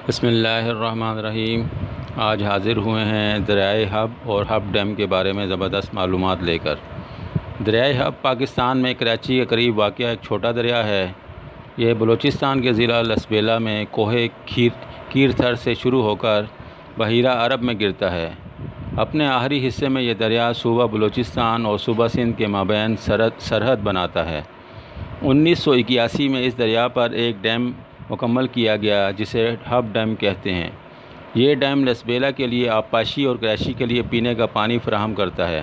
بسم اللہ الرحمن الرحیم۔ آج حاضر ہوئے ہیں دریائے حب اور حب ڈیم کے بارے میں زبردست معلومات لے کر۔ دریائے حب پاکستان میں کراچی کے قریب واقع ایک چھوٹا دریا ہے۔ یہ بلوچستان کے ضلع لسبیلا میں کوہ کیرتھر سے شروع ہو کر بحیرہ عرب میں گرتا ہے۔ اپنے آخری حصے میں یہ دریا صوبہ بلوچستان اور صوبہ سندھ کے مابین سرحد بناتا ہے۔ 1981 میں اس دریا پر ایک ڈیم مکمل کیا گیا جسے حب ڈیم کہتے ہیں۔ یہ ڈیم لسبیلا کے لیے آبپاشی اور کراچی کے لیے پینے کا پانی فراہم کرتا ہے۔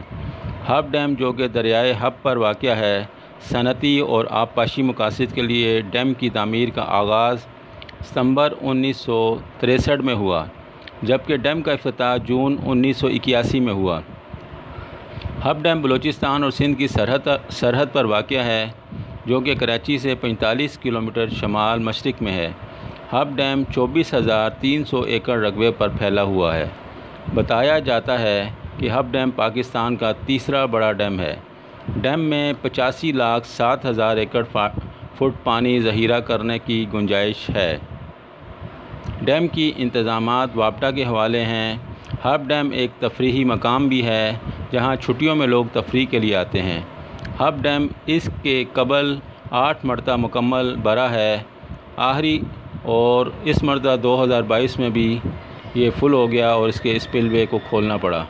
حب ڈیم جو کہ دریائے حب پر واقع ہے، صنعتی اور آبپاشی مقاصد کے لیے ڈیم کی تعمیر کا آغاز ستمبر 1963 میں ہوا، جبکہ ڈیم کا افتتاح جون 1981 میں ہوا۔ حب ڈیم بلوچستان اور سندھ کی سرحد پر واقع ہے، جو کہ کراچی سے 45 کلومیٹر شمال مشرق میں ہے۔ حب ڈیم 24,300 ایکڑ رقبے پر پھیلا ہوا ہے۔ بتایا جاتا ہے کہ حب ڈیم پاکستان کا تیسرا بڑا ڈیم ہے۔ ڈیم میں 85,07,000 ایکڑ فٹ پانی ذخیرہ کرنے کی گنجائش ہے۔ ڈیم کی انتظامات وابٹا کے حوالے ہیں۔ حب ڈیم ایک تفریحی مقام بھی ہے جہاں چھٹیوں میں لوگ تفریح کے لیے آتے ہیں۔ حب ڈیم اس کے قبل 8 مرتبہ مکمل بھرا ہے آخری، اور اس مرتبہ 2022 میں بھی یہ فل ہو گیا اور اس کے اسپل وے کو کھولنا پڑا۔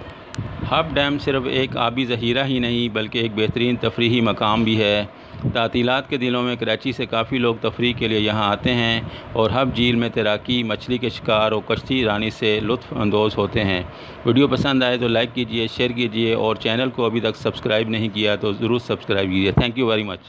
حب ڈیم صرف ایک آبی ذخیرہ ہی نہیں بلکہ ایک بہترین تفریحی مقام بھی ہے۔ تعطیلات کے دنوں میں کراچی سے کافی لوگ تفریح کے لیے یہاں آتے ہیں اور حب جھیل میں تیراکی، مچھلی کے شکار اور کشتی رانی سے لطف اندوز ہوتے ہیں۔ ویڈیو پسند آئے تو لائک کیجئے، شیئر کیجئے اور چینل کو ابھی تک سبسکرائب نہیں کیا تو ضرور سبسکرائب کیجئے۔ Thank you very much.